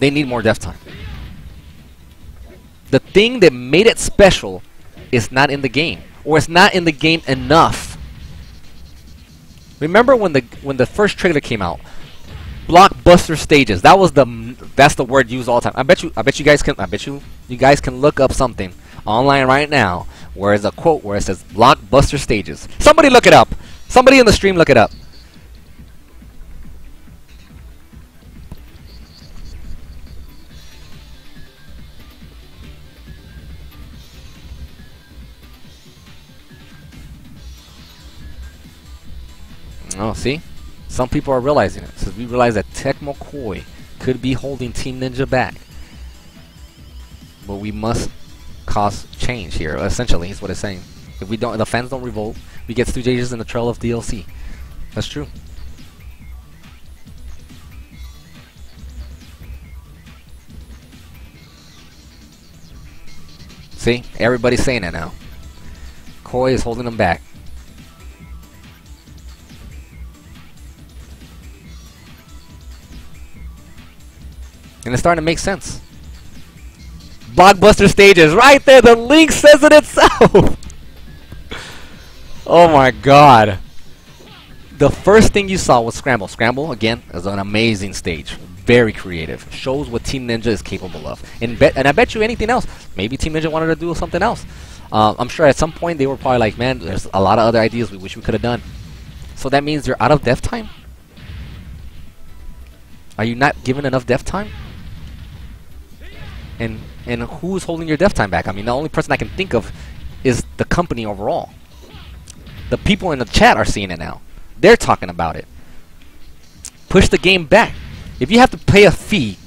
They need more dev time. The thing that made it special is not in the game, or it's not in the game enough. Remember when the first trailer came out? Blockbuster stages. That's the word used all the time. I bet you guys can look up something online right now where it's a quote where it says blockbuster stages. Somebody look it up. Somebody in the stream look it up. Oh, see? Some people are realizing it. So we realize that Tecmo-Koei could be holding Team Ninja back. But we must cause change here, essentially, is what it's saying. If we don't, the fans don't revolt, we get 2 stages in the trail of DLC. That's true. See? Everybody's saying it now. Koei is holding them back. And it's starting to make sense. Blockbuster stages, right there. The link says it itself. Oh my god. The first thing you saw was Scramble. Scramble, again, is an amazing stage. Very creative. Shows what Team Ninja is capable of. And I bet you anything else. Maybe Team Ninja wanted to do something else. I'm sure at some point they were probably like, man, there's a lot of other ideas we wish we could have done. So that means you're out of dev time? Are you not given enough dev time? And who's holding your dev time back? I mean, the only person I can think of is the company overall. The people in the chat are seeing it now. They're talking about it. Push the game back. If you have to pay a fee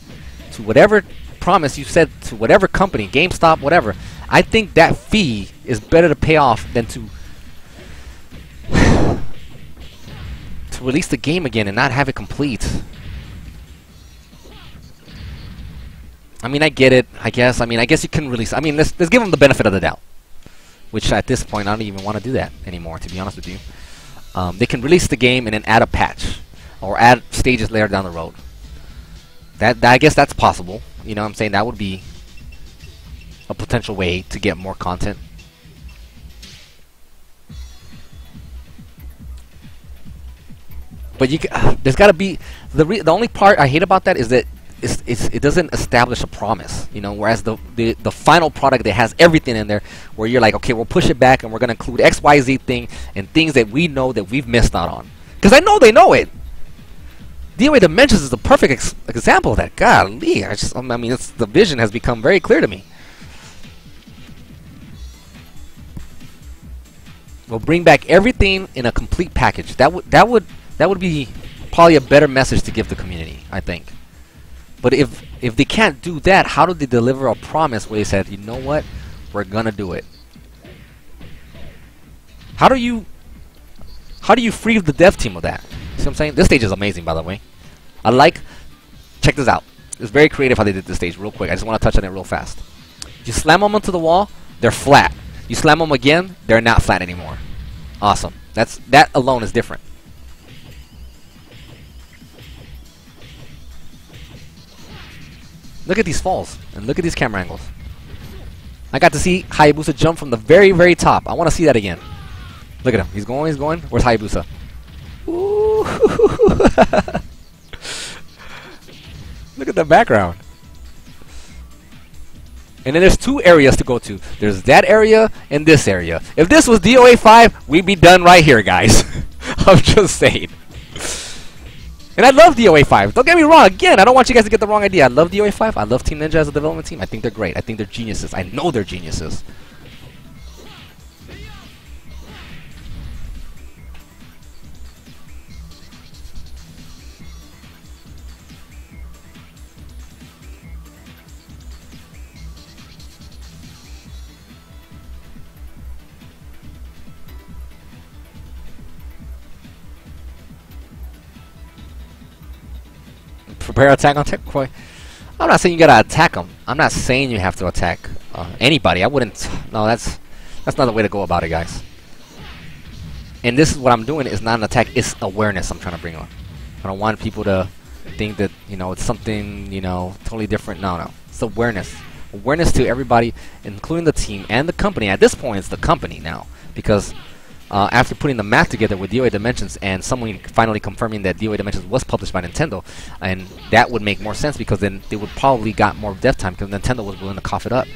to whatever promise you said to whatever company, GameStop, whatever, I think that fee is better to pay off than to release the game again and not have it complete. I mean, I get it, I guess. I mean, I guess you can release... I mean, let's give them the benefit of the doubt. Which, at this point, I don't even want to do that anymore, to be honest with you. They can release the game and then add a patch. Or add stages later down the road. I guess that's possible. You know what I'm saying? That would be a potential way to get more content. But there's got to be... The only part I hate about that is that it doesn't establish a promise, you know, whereas the final product that has everything in there, where you're like, okay, we'll push it back and we're going to include XYZ thing and things that we know that we've missed out on. Because I know they know it. DOA Dimensions is the perfect example of that. Golly, I mean, the vision has become very clear to me. We'll bring back everything in a complete package. That would be probably a better message to give the community, I think. But if they can't do that, how do they deliver a promise where they said, you know what, we're gonna do it? How do you free the dev team of that? See what I'm saying? This stage is amazing, by the way. Check this out. It's very creative how they did this stage. Real quick, I just want to touch on it real fast. You slam them onto the wall, they're flat. You slam them again, they're not flat anymore. Awesome. That alone is different. Look at these falls, and look at these camera angles. I got to see Hayabusa jump from the very, very top. I want to see that again. Look at him. He's going, he's going. Where's Hayabusa? Ooh. Look at the background. And then there's 2 areas to go to. There's that area and this area. If this was DOA 5, we'd be done right here, guys. I'm just saying. And I love DOA 5. Don't get me wrong. Again, I don't want you guys to get the wrong idea. I love DOA 5. I love Team Ninja as a development team. I think they're great. I think they're geniuses. I know they're geniuses. Prepare attack on Tecmo-Koei. I'm not saying you gotta attack them. I'm not saying you have to attack anybody. I wouldn't. No, that's not the way to go about it, guys. And this is what I'm doing. Is not an attack. It's awareness. I'm trying to bring on. I don't want people to think that it's something totally different. No, no, it's awareness to everybody, including the team and the company. At this point, it's the company now, because after putting the math together with DOA Dimensions and someone finally confirming that DOA Dimensions was published by Nintendo, and that would make more sense because then they would probably got more dev time because Nintendo was willing to cough it up,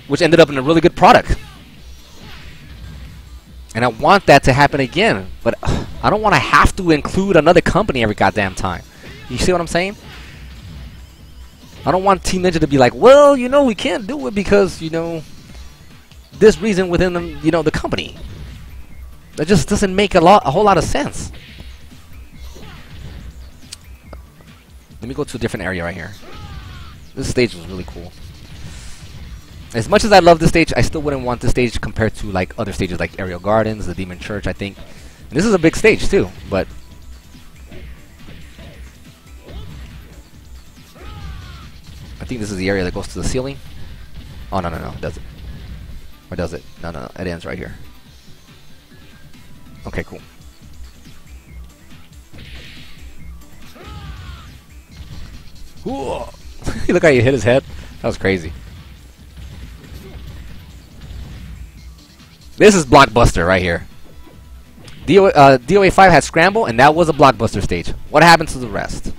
which ended up in a really good product. And I want that to happen again, but I don't want to have to include another company every goddamn time. You see what I'm saying? I don't want Team Ninja to be like, well, we can't do it because, this reason within the, the company. That just doesn't make a whole lot of sense. Let me go to a different area right here. This stage was really cool. As much as I love this stage, I still wouldn't want this stage compared to like other stages like Aerial Gardens, the Demon Church, I think. And this is a big stage too, but I think this is the area that goes to the ceiling. Oh, no, it doesn't. Or does it? No, it ends right here. Okay, cool. Look how you hit his head. That was crazy. This is Blockbuster right here. DOA 5 had Scramble, and that was a Blockbuster stage. What happens to the rest?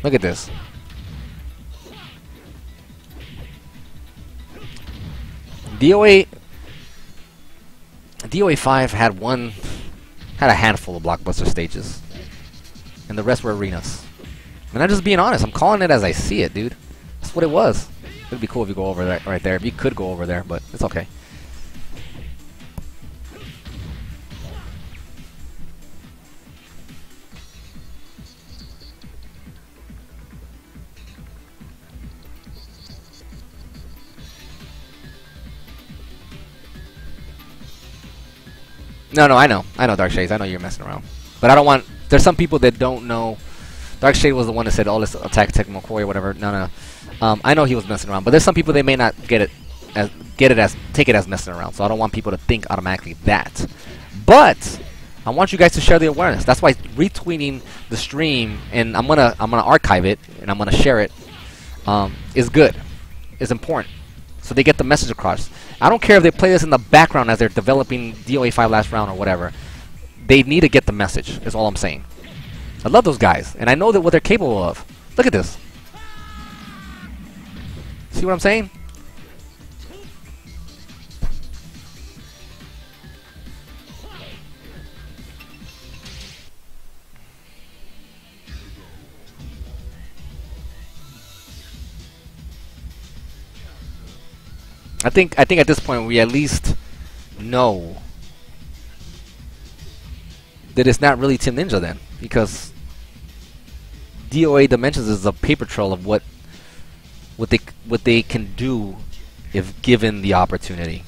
Look at this. DOA 5 had a handful of Blockbuster stages, and the rest were arenas. And I'm just being honest. I'm calling it as I see it, dude. That's what it was. It'd be cool if you go over there, right there. If you could go over there, but it's okay. No, I know, Dark Shades. I know you're messing around, but I don't want. There's some people that don't know. Dark Shade was the one that said, "Oh, let's attack Tecmo-Koei or whatever." No. I know he was messing around, but there's some people that may not take it as messing around. So I don't want people to think automatically that. But I want you guys to share the awareness. That's why retweeting the stream, and I'm gonna archive it and I'm gonna share it. Is good. Is important. So they get the message across. I don't care if they play this in the background as they're developing DOA 5 last round or whatever. They need to get the message, is all I'm saying. I love those guys, and I know that what they're capable of. Look at this. See what I'm saying? I think at this point we at least know that it's not really Team Ninja then, because DOA Dimensions is a paper trail of what they can do if given the opportunity.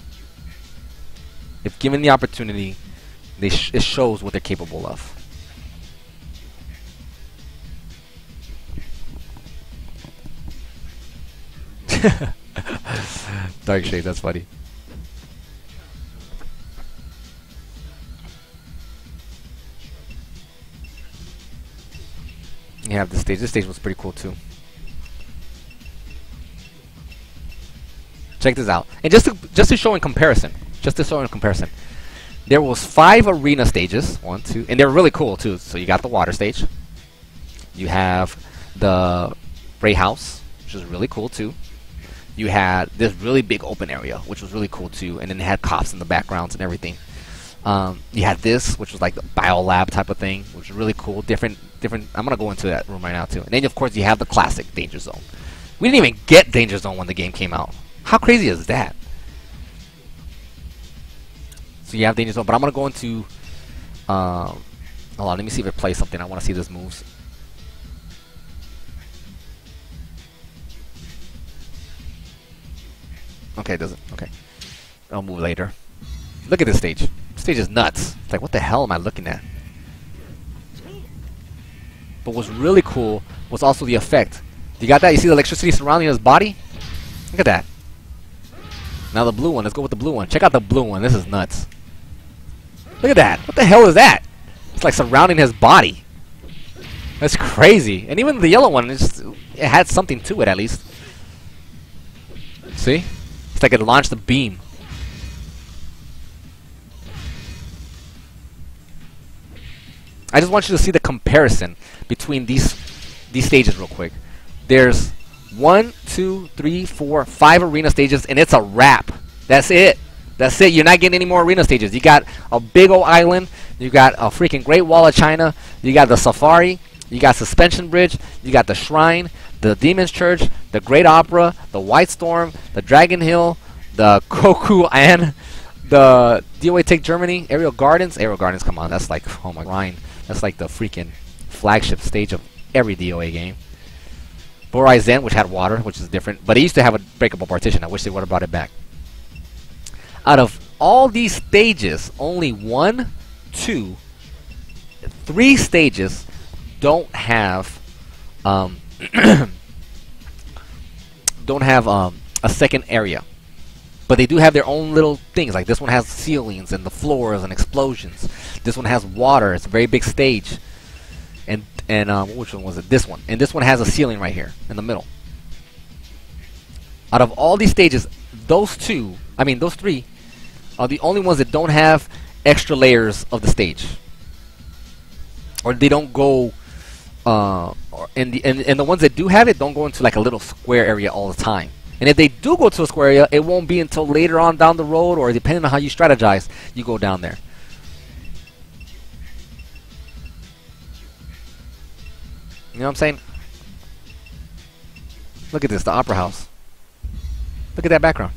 If given the opportunity, it shows what they're capable of. Dark Shade, that's funny. You have this stage. This stage was pretty cool too. Check this out. And just to show in comparison, there was 5 arena stages. 1, 2, and they're really cool too. So you got the water stage. You have the Ray House, which is really cool too. You had this really big open area, which was really cool too, and then it had cops in the backgrounds and everything. You had this, which was like the biolab type of thing, which was really cool. Different. I'm gonna go into that room right now too. And then of course you have the classic Danger Zone. We didn't even get Danger Zone when the game came out. How crazy is that? So you have Danger Zone, but I'm gonna go into. Hold on, let me see if it plays something. I want to see this moves. Okay, it doesn't. Okay. I'll move later. Look at this stage. This stage is nuts. It's like, what the hell am I looking at? But what's really cool was also the effect. You got that? You see the electricity surrounding his body? Look at that. Now the blue one. Let's go with the blue one. Check out the blue one. This is nuts. Look at that. What the hell is that? It's like surrounding his body. That's crazy. And even the yellow one, it had something to it at least. See? It's like it launched a beam. I just want you to see the comparison between these stages real quick. There's 1, 2, 3, 4, 5 arena stages, and it's a wrap. That's it. That's it. You're not getting any more arena stages. You got a big old island. You got a freaking Great Wall of China. You got the Safari. You got Suspension Bridge. You got the Shrine, the Demon's Church, the Great Opera, the White Storm, the Dragon Hill, the Koku and the DOA Take Germany, Aerial Gardens. Aerial Gardens, come on. That's like, oh my Rhine. That's like the freaking flagship stage of every DOA game. Borai Zen, which had water, which is different, but it used to have a breakable partition. I wish they would have brought it back. Out of all these stages, only 1, 2, 3 stages don't have a second area, but they do have their own little things. Like this one has ceilings and the floors and explosions. This one has water. It's a very big stage. And which one was it? This one. And this one has a ceiling right here in the middle. Out of all these stages, those 3 are the only ones that don't have extra layers of the stage, or they don't go. And the ones that do have it don't go into like a little square area all the time. And if they do go to a square area, it won't be until later on down the road, or depending on how you strategize, you go down there. You know what I'm saying? Look at this, the Opera House. Look at that background.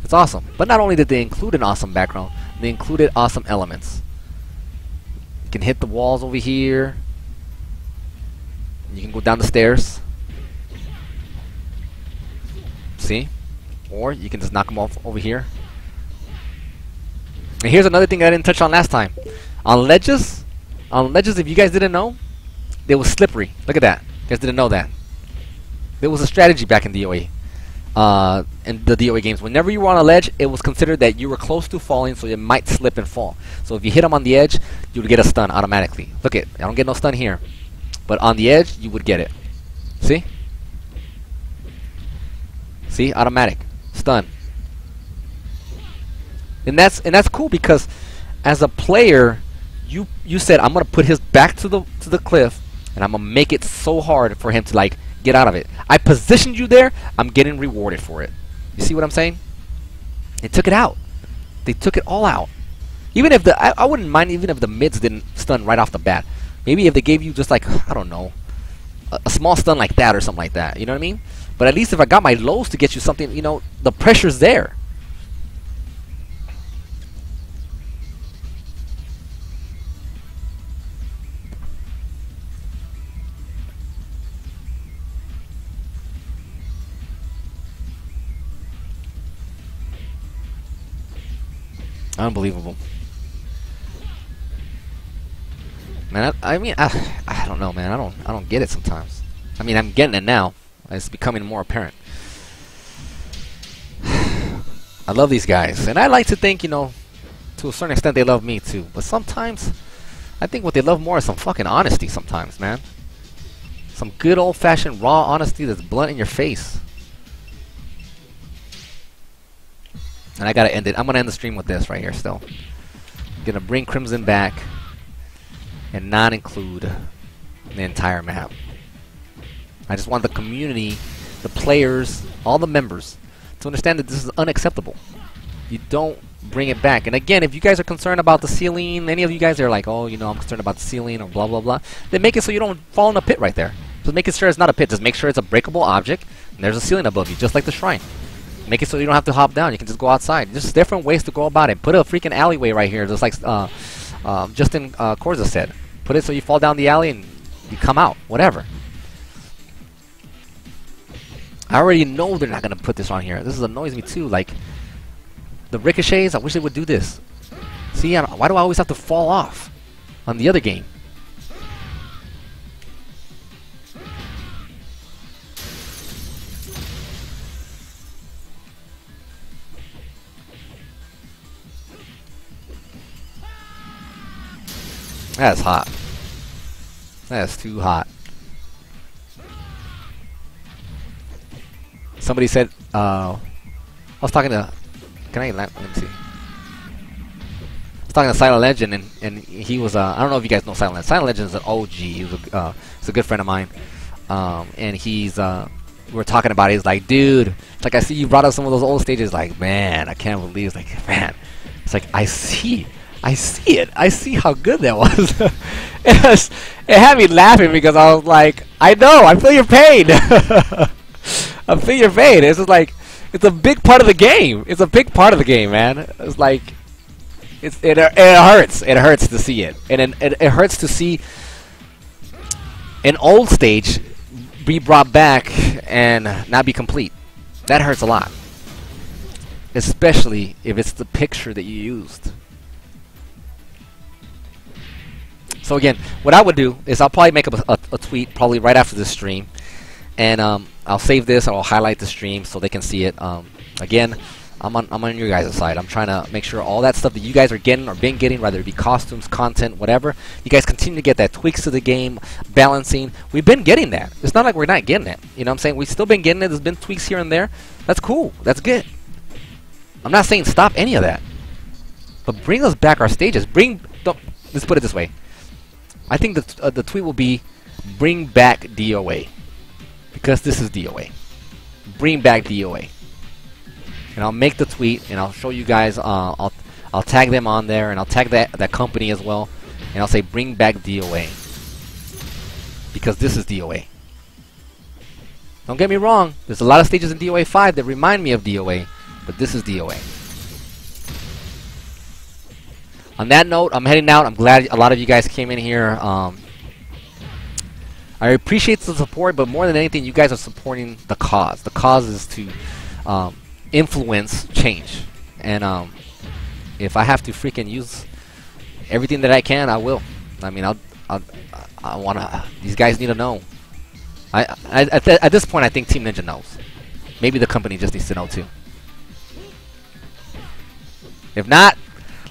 It's awesome. But not only did they include an awesome background, they included awesome elements. You can hit the walls over here. You can go down the stairs. See? Or you can just knock them off over here. And here's another thing I didn't touch on last time. On ledges, if you guys didn't know, they were slippery. Look at that. You guys didn't know that. There was a strategy back in DOA. In the DOA games, whenever you were on a ledge, it was considered that you were close to falling, so you might slip and fall. So if you hit them on the edge, you would get a stun automatically. Look it, I don't get no stun here, but on the edge, you would get it. See? See, automatic stun. And that's cool because as a player, you said I'm gonna put his back to the cliff, and I'm gonna make it so hard for him to like get out of it. I positioned you there. I'm getting rewarded for it. You see what I'm saying? They took it out. They took it all out. Even if I wouldn't mind even if the mids didn't stun right off the bat. Maybe if they gave you just like, I don't know, a small stun like that or something like that. You know what I mean? But at least if I got my lows to get you something, you know, the pressure's there. Unbelievable, man. I mean, I don't know, man. I don't get it sometimes. I mean, I'm getting it now. It's becoming more apparent. I love these guys, and I like to think, you know, to a certain extent, they love me too. But sometimes, I think what they love more is some fucking honesty. Sometimes, man, some good old-fashioned raw honesty that's blunt in your face. And I gotta end it. I'm gonna end the stream with this right here still. Gonna bring Crimson back and not include the entire map. I just want the community, the players, all the members to understand that this is unacceptable. You don't bring it back. And again, if you guys are concerned about the ceiling, any of you guys are like, oh, you know, I'm concerned about the ceiling or blah, blah, blah, then make it so you don't fall in a pit right there. Just make it sure it's not a pit. Just make sure it's a breakable object and there's a ceiling above you, just like the shrine. Make it so you don't have to hop down. You can just go outside. Just different ways to go about it. Put a freaking alleyway right here, just like Justin Corza said. Put it so you fall down the alley and you come out. Whatever. I already know they're not going to put this on here. This annoys me too. Like, the ricochets, I wish they would do this. See, why do I always have to fall off on the other game? That's hot. That's too hot. Somebody said, I was talking to, let me see. I was talking to Silent Legend, and he was, I don't know if you guys know Silent Legend. Silent Legend is an OG. He's a good friend of mine. And we were talking about it. He's like, dude, it's like, I see you brought up some of those old stages. Like, man, I can't believe. It's like, man, it's like, I see it. I see how good that was. It had me laughing because I was like, I know, I feel your pain. I feel your pain. It's just like, it's a big part of the game. It's a big part of the game, man. It's like, it hurts. It hurts to see it, and it hurts to see an old stage be brought back and not be complete. That hurts a lot, especially if it's the picture that you used. So again, what I would do is I'll probably make up a tweet probably right after this stream, and I'll save this. I'll highlight the stream so they can see it. Again, I'm on your guys' side. I'm trying to make sure all that stuff that you guys are getting or been getting, whether it be costumes, content, whatever, you guys continue to get that tweaks to the game, balancing. We've been getting that. It's not like we're not getting it. You know what I'm saying? We've still been getting it. There's been tweaks here and there. That's cool. That's good. I'm not saying stop any of that. But bring us back our stages. Let's put it this way. I think the tweet will be, bring back DOA. Because this is DOA. Bring back DOA. And I'll make the tweet, and I'll show you guys. I'll tag them on there, and I'll tag that company as well, and I'll say bring back DOA, because this is DOA. Don't get me wrong. There's a lot of stages in DOA 5 that remind me of DOA, but this is DOA. On that note, I'm heading out. I'm glad a lot of you guys came in here. I appreciate the support, but more than anything, you guys are supporting the cause. The cause is to influence change, and if I have to freaking use everything that I can, I will. I mean, I wanna. These guys need to know. At this point, I think Team Ninja knows. Maybe the company just needs to know too. If not,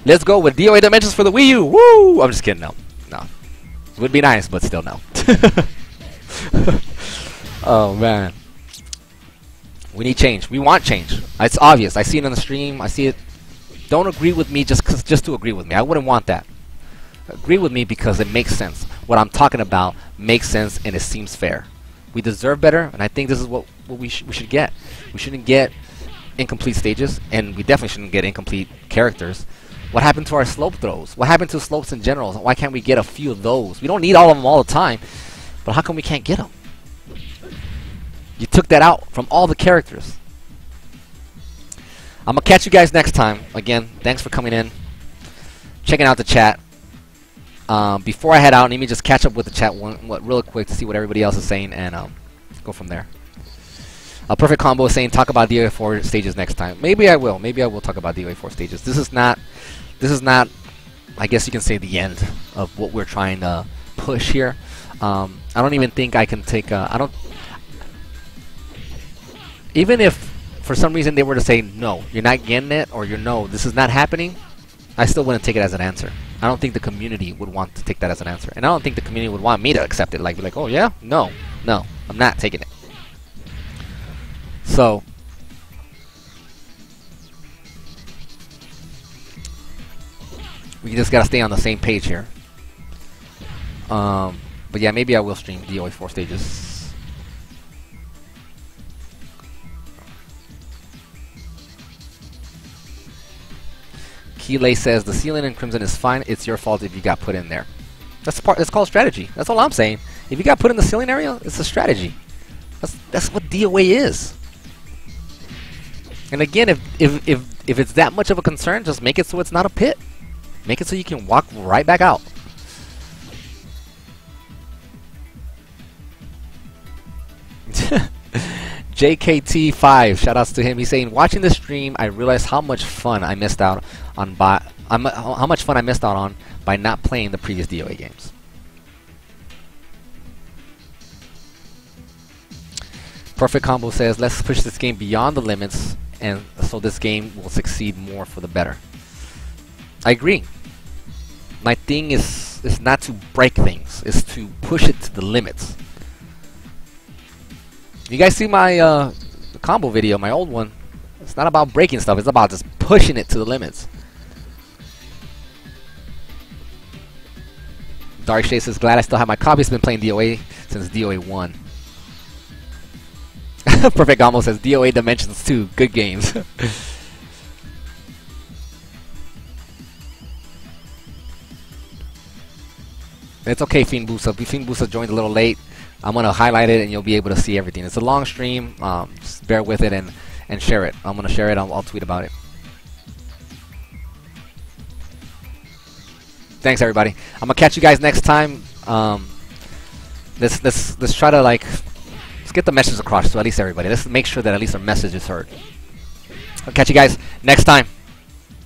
let's go with DOA Dimensions for the Wii U. Woo! I'm just kidding. No. It would be nice, but still no. Oh man. We need change. We want change. It's obvious. I see it on the stream. I see it. Don't agree with me just to agree with me. I wouldn't want that. Agree with me because it makes sense. What I'm talking about makes sense and it seems fair. We deserve better, and I think this is what we should get. We shouldn't get incomplete stages, and we definitely shouldn't get incomplete characters. What happened to our slope throws? What happened to slopes in general? Why can't we get a few of those? We don't need all of them all the time, but how come we can't get them? You took that out from all the characters. I'm going to catch you guys next time. Again, thanks for coming in. Checking out the chat. Before I head out, let me just catch up with the chat real quick to see what everybody else is saying, and go from there. A Perfect Combo is saying, talk about DOA 4 stages next time. Maybe I will. Maybe I will talk about DOA 4 stages. This is not, I guess you can say, the end of what we're trying to push here. I don't even think I can take even if for some reason they were to say no, you're not getting it, or no, this is not happening, I still wouldn't take it as an answer. I don't think the community would want to take that as an answer, and I don't think the community would want me to accept it. Be like, oh yeah, no, I'm not taking it. So we just gotta stay on the same page here. But yeah, maybe I will stream DOA 4 stages. Keeley says the ceiling in Crimson is fine. It's your fault if you got put in there. That's called strategy. That's all I'm saying. If you got put in the ceiling area, it's a strategy. That's what DOA is. And again, if it's that much of a concern, just make it so it's not a pit. Make it so you can walk right back out. JKT5, shoutouts to him. He's saying, watching the stream, I realized how much fun I missed out on by not playing the previous DOA games. Perfect Combo says, let's push this game beyond the limits, and so this game will succeed more for the better. I agree. My thing is, is not to break things. It's to push it to the limits. You guys see my combo video, my old one? It's not about breaking stuff. It's about just pushing it to the limits. Dark Shade says, glad I still have my copy. It's been playing DOA since DOA 1. Perfect Gombo says, DOA Dimensions 2. Good games. It's okay, Fiend Busa. Fiend Busa joined a little late. I'm going to highlight it and you'll be able to see everything. It's a long stream. Just bear with it and share it. I'm going to share it. I'll tweet about it. Thanks, everybody. I'm going to catch you guys next time. Let's try to, like, let's get the message across to at least everybody. Let's make sure that at least our message is heard. I'll catch you guys next time.